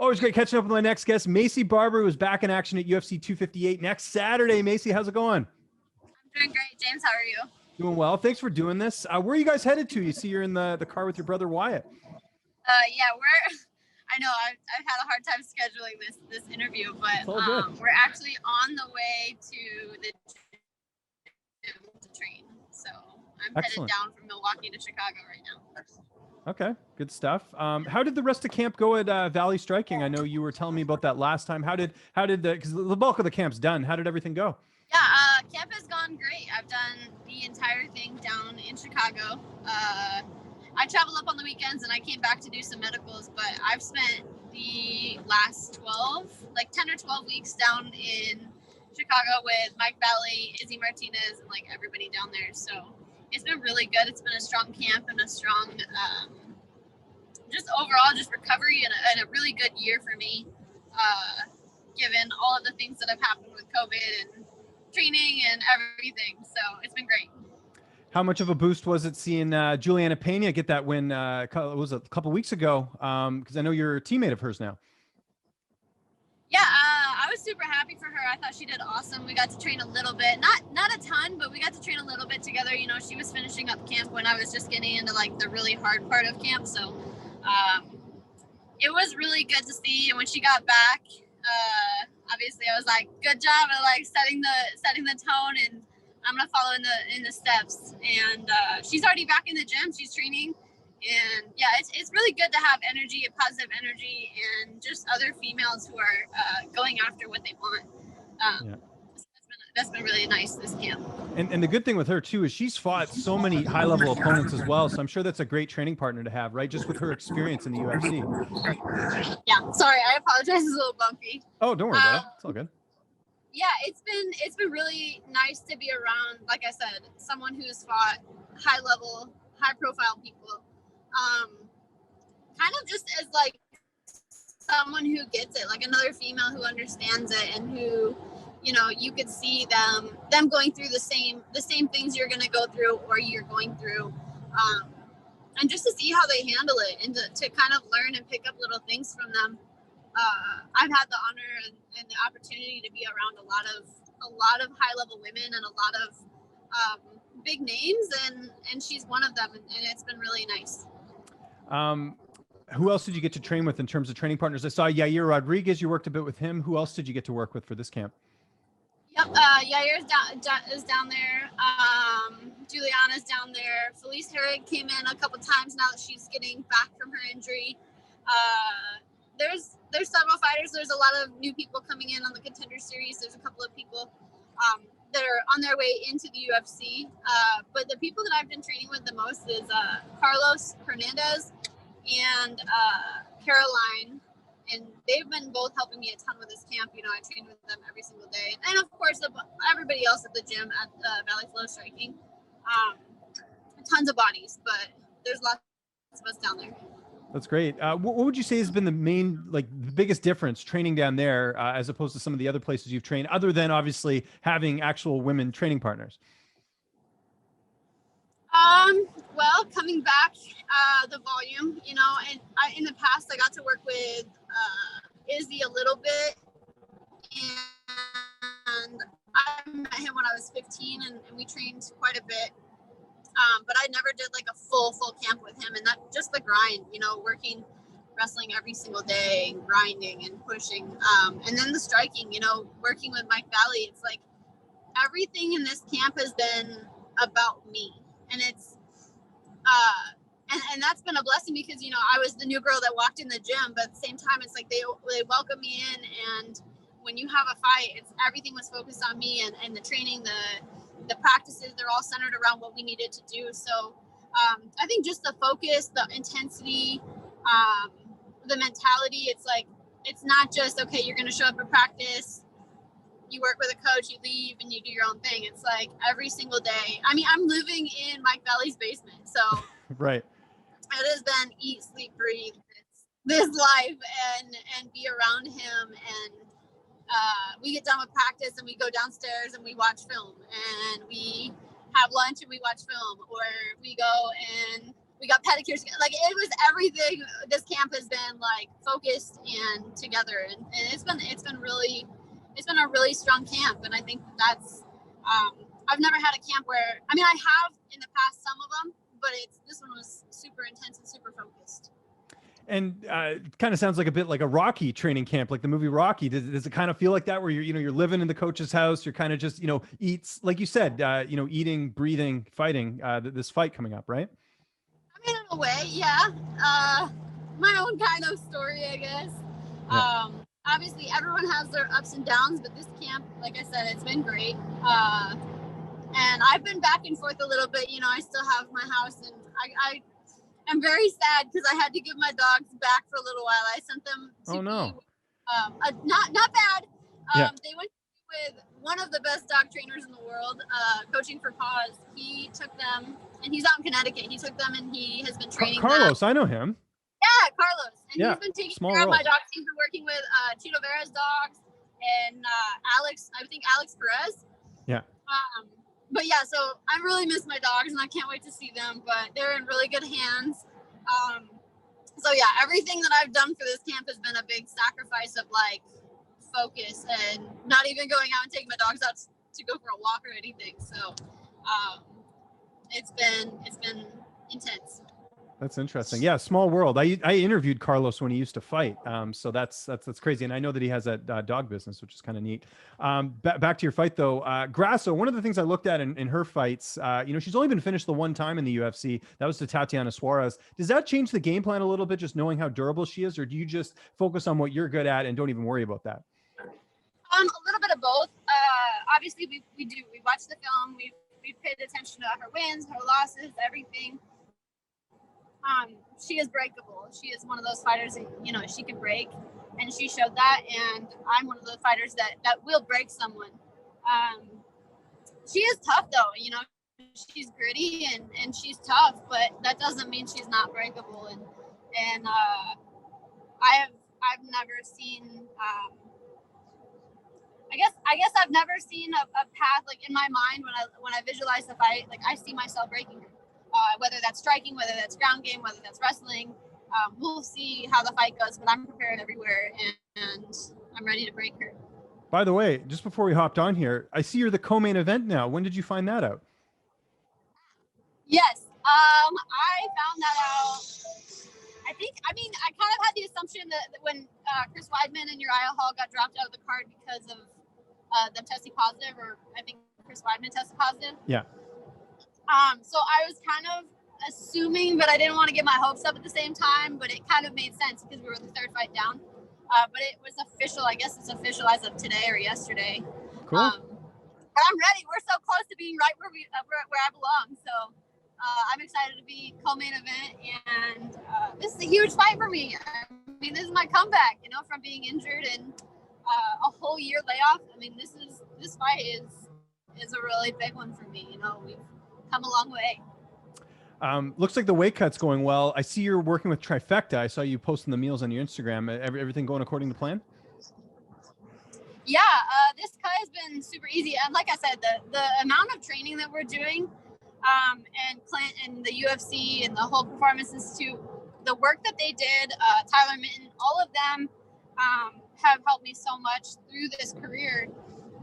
Always great catching up with my next guest, Maycee Barber, who is back in action at UFC 258 next Saturday. Maycee, how's it going? I'm doing great. James, how are you? Doing well. Thanks for doing this. Where are you guys headed to? You see you're in the car with your brother Wyatt. Yeah, I know I've had a hard time scheduling this interview, but we're actually on the way to the gym to train. So I'm headed down from Milwaukee to Chicago right now. Okay, good stuff. How did the rest of camp go at Valle Striking? I know you were telling me about that last time. How did because the bulk of the camp's done. How did everything go? Yeah, camp has gone great. I've done the entire thing down in Chicago. I travel up on the weekends and I came back to do some medicals, but I've spent the last 10 or 12 weeks down in Chicago with Mike Valle, Izzy Martinez, and like everybody down there. So it's been really good. It's been a strong camp and a strong, just overall, just recovery and a really good year for me, given all of the things that have happened with COVID and training and everything. So it's been great. How much of a boost was it seeing Juliana Pena get that win? It was a couple weeks ago, because I know you're a teammate of hers now. Yeah, I was super happy for her. I thought she did awesome. We got to train a little bit, not a ton, but we got to train a little bit together. You know, she was finishing up camp when I was just getting into like the really hard part of camp. So it was really good to see. And when she got back, obviously I was like, good job at like setting the tone, and I'm gonna follow in the steps. And she's already back in the gym. She's training. And yeah, it's really good to have energy, positive energy, and just other females who are going after what they want. That's been really nice this camp. And the good thing with her too is she's fought so many high level opponents as well. So I'm sure that's a great training partner to have, right? Just with her experience in the UFC. Yeah, sorry, I apologize. It's a little bumpy. Oh, don't worry about it. It's all good. Yeah, it's been really nice to be around, like I said, someone who's fought high level, high profile people. Kind of just as like someone who gets it, like another female who understands it, and who, you know, you could see them going through the same things you're going to go through or you're going through, and just to see how they handle it, and to kind of learn and pick up little things from them. I've had the honor and the opportunity to be around a lot of high level women and a lot of big names, and she's one of them, and it's been really nice. Who else did you get to train with in terms of training partners? I saw Yair Rodriguez. You worked a bit with him. Who else did you get to work with for this camp? Yep, Yair is down there. Juliana's down there. Felice Herrig came in a couple times now that she's getting back from her injury. There's several fighters. There's a lot of new people coming in on the Contender Series. There's a couple of people that are on their way into the UFC. But the people that I've been training with the most is Carlos Hernandez and Caroline. And they've been both helping me a ton with this camp. You know, I train with them every single day. And of course, everybody else at the gym at Valle Flow Striking. Tons of bodies, but there's lots of us down there. That's great. What would you say has been the main, like the biggest difference training down there as opposed to some of the other places you've trained, other than obviously having actual women training partners? Well, coming back, the volume, you know, and in the past I got to work with Izzy a little bit, and I met him when I was 15, and we trained quite a bit. But I never did like a full camp with him, and that just the grind, you know, wrestling every single day, and grinding and pushing. And then the striking, you know, working with Mike Valle, it's like everything in this camp has been about me. And it's, and that's been a blessing because, you know, I was the new girl that walked in the gym, but at the same time, it's like they welcome me in. And when you have a fight, everything was focused on me, and the training, the practices, they're all centered around what we needed to do. So I think just the focus, the intensity, the mentality, it's like, it's not just, okay, you're going to show up at practice, you work with a coach, you leave, and you do your own thing. It's like every single day. I mean, I'm living in Mike Valle's basement, so right. It has been eat, sleep, breathe this life, and be around him. And we get done with practice and we go downstairs and we watch film, and we have lunch and we watch film, or we go and We got pedicures. Like it was everything. This camp has been like focused and together, and it's been a really strong camp. And I think that's I've never had a camp where, I mean, I have in the past some of them, but this one was super intense and super focused. And kind of sounds like a bit like a Rocky training camp, like the movie Rocky. Does it kind of feel like that, where you're living in the coach's house, you're kind of just, eats, like you said, eating, breathing, fighting, this fight coming up, right? I mean, in a way, yeah. My own kind of story, I guess. Yeah. Obviously everyone has their ups and downs, but this camp, like I said, it's been great. And I've been back and forth a little bit. I still have my house, and I am very sad because I had to give my dogs back for a little while. I sent them to not bad. They went with one of the best dog trainers in the world, coaching for Paws. He took them, and he's out in Connecticut. He took them, and he has been training Carlos, I know him. Yeah, Carlos. And he's been taking care of my dogs. He's been working with Tito Vera's dogs and Alex Perez. Yeah. But yeah, so I really miss my dogs, and I can't wait to see them, but they're in really good hands. So yeah, everything that I've done for this camp has been a big sacrifice of like focus and not even going out and taking my dogs out to go for a walk or anything. So it's been intense. That's interesting. Yeah, small world. I interviewed Carlos when he used to fight. So that's crazy. And I know that he has that dog business, which is kind of neat. Back to your fight though, Grasso. One of the things I looked at in her fights, she's only been finished the one time in the UFC. That was to Tatiana Suarez. Does that change the game plan a little bit, just knowing how durable she is, or do you just focus on what you're good at and don't even worry about that? A little bit of both. Obviously, we watch the film. We've paid attention to her wins, her losses, everything. She is breakable. She is one of those fighters that, she can break, and she showed that. And I'm one of those fighters that will break someone. She is tough though, she's gritty and she's tough, but that doesn't mean she's not breakable. And I've never seen, I guess I've never seen a path, like in my mind when I visualize the fight, like I see myself breaking her. Whether that's striking, whether that's ground game, whether that's wrestling, we'll see how the fight goes, but I'm prepared everywhere, and I'm ready to break her. By the way, just before we hopped on here, I see you're the co-main event now. When did you find that out? Yes, I found that out. I kind of had the assumption that when Chris Weidman and Uriah Hall got dropped out of the card because of them testing positive, or I think Chris Weidman tested positive. Yeah. So I was kind of assuming, but I didn't want to get my hopes up at the same time, but it kind of made sense because we were the third fight down. But it was official. I guess it's official as of today or yesterday. Cool. But I'm ready. We're so close to being right where I belong. So I'm excited to be co-main event, and this is a huge fight for me. I mean, this is my comeback, from being injured and a whole year layoff. I mean, this fight is a really big one for me. We've come a long way. Looks like the weight cut's going well. I see you're working with Trifecta. I saw you posting the meals on your Instagram. Everything going according to plan? Yeah, this cut has been super easy. And like I said, the amount of training that we're doing, and Clint and the UFC and the whole Performance Institute, the work that they did, Tyler Mitten, all of them have helped me so much through this career.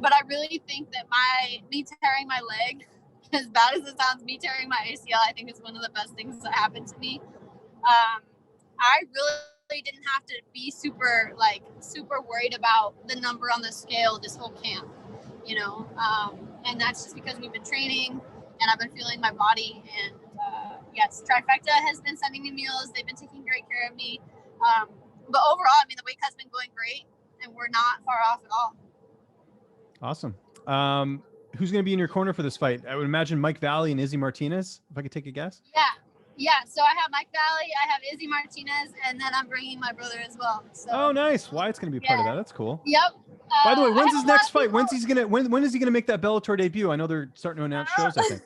But I really think that me tearing my leg, as bad as it sounds, me tearing my ACL, I think is one of the best things that happened to me. I really didn't have to be super worried about the number on the scale this whole camp, and that's just because we've been training and I've been feeling my body. And yes, Trifecta has been sending me meals. They've been taking great care of me. But overall, I mean, the weight cut's been going great, and we're not far off at all. Awesome. Who's going to be in your corner for this fight? I would imagine Mike Valle and Izzy Martinez, if I could take a guess. Yeah. So I have Mike Valle, I have Izzy Martinez, and then I'm bringing my brother as well. So, oh, nice. Wyatt's going to be part of that. That's cool. Yep. By the way, when's his next fight? When is he going to make that Bellator debut? I know they're starting to announce shows, I think.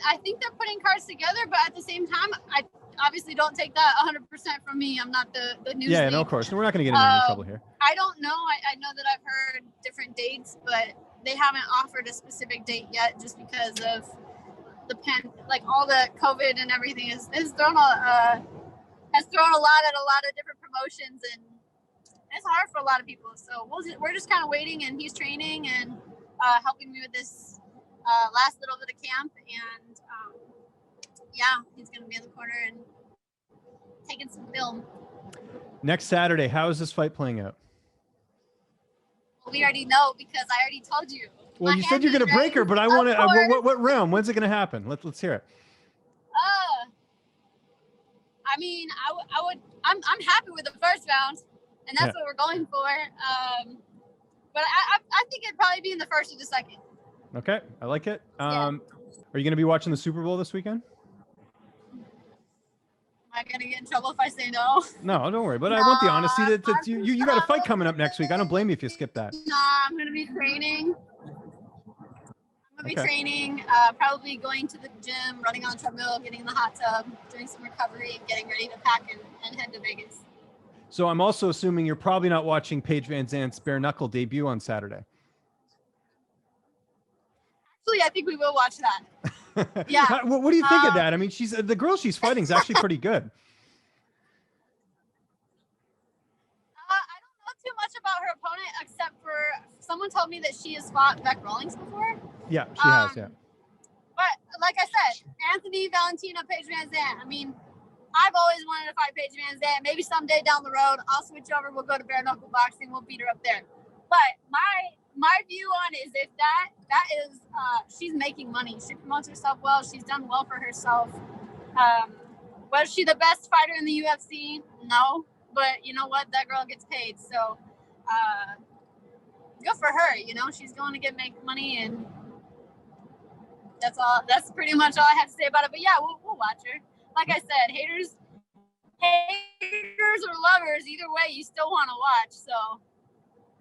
I think they're putting cards together, but at the same time, I obviously don't take that 100% from me. I'm not the news. Yeah, no, of course. No, we're not going to get into any trouble here. I don't know. I know that I've heard different dates, but they haven't offered a specific date yet, just because of like all the COVID and everything has thrown a lot at a lot of different promotions, and it's hard for a lot of people. So we're just kind of waiting, and he's training and helping me with this last little bit of camp, and yeah, he's gonna be in the corner and taking some film. Next Saturday, how is this fight playing out? We already know because I already told you. Well, you said you're going to break her, but I want to. What round? When's it going to happen? Let's hear it. I mean, I'm happy with the first round, and that's what we're going for. But I think it'd probably be in the first or the second. Okay, I like it. Are you going to be watching the Super Bowl this weekend? Am I gonna get in trouble if I say no? No, don't worry. But I want the honesty that you got a fight coming up next week. I don't blame you if you skip that. No, I'm gonna be training. Probably going to the gym, running on the treadmill, getting in the hot tub, doing some recovery, and getting ready to pack and head to Vegas. So I'm also assuming you're probably not watching Paige VanZant's bare knuckle debut on Saturday. Actually, I think we will watch that. Yeah. What do you think of that? I mean, the girl she's fighting is actually pretty good. I don't know too much about her opponent, except for someone told me that she has fought Beck Rawlings before. Yeah, she has, yeah. But like I said, Anthony Valentina, Paige VanZant. I mean, I've always wanted to fight Paige VanZant. Maybe someday down the road, I'll switch over. We'll go to bare knuckle boxing. We'll beat her up there. But my view on it is if that is she's making money. She promotes herself well. She's done well for herself. Was she the best fighter in the UFC? No, but you know what? That girl gets paid, so good for her. You know, she's going to make money, and that's all. That's pretty much all I have to say about it. But yeah, we'll watch her. Like I said, haters or lovers, either way, you still want to watch. So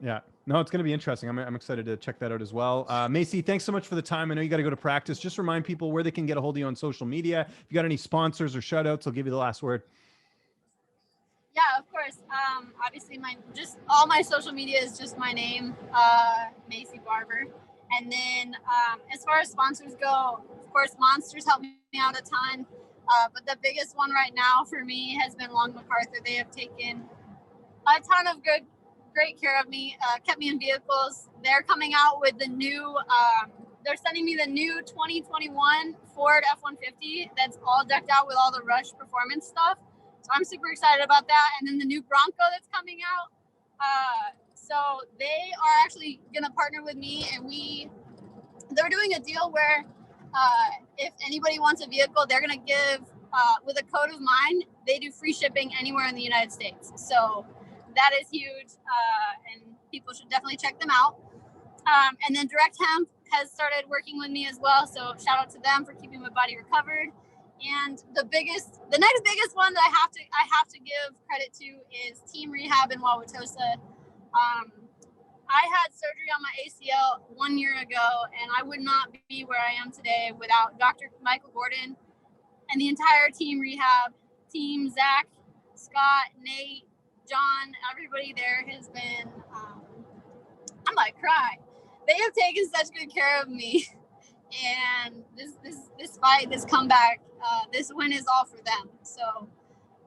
yeah. No, it's going to be interesting. I'm excited to check that out as well. Maycee, thanks so much for the time. I know you got to go to practice. Just remind people where they can get a hold of you on social media. If you got any sponsors or shout outs, I'll give you the last word. Yeah, of course. Obviously all my social media is just my name, Maycee Barber. And then as far as sponsors go, of course, Monsters help me out a ton. But the biggest one right now for me has been Long MacArthur. They have taken a ton of great care of me, kept me in vehicles. They're coming out with the new, they're sending me the new 2021 Ford F-150 that's all decked out with all the Rush performance stuff. So I'm super excited about that. And then the new Bronco that's coming out. So they are actually going to partner with me, and they're doing a deal where if anybody wants a vehicle, they're going to give, with a code of mine, they do free shipping anywhere in the United States. So that is huge, and people should definitely check them out. And then Direct Hemp has started working with me as well, so shout out to them for keeping my body recovered. And the next biggest one that I have to give credit to is Team Rehab in Wauwatosa. I had surgery on my ACL 1 year ago, and I would not be where I am today without Dr. Michael Gordon and the entire Team Rehab, Team Zach, Scott, Nate, John, everybody there has been, I might cry. They have taken such good care of me. And this fight, this comeback, this win is all for them. So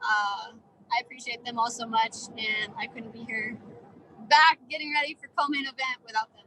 I appreciate them all so much, and I couldn't be here back getting ready for Comain event without them.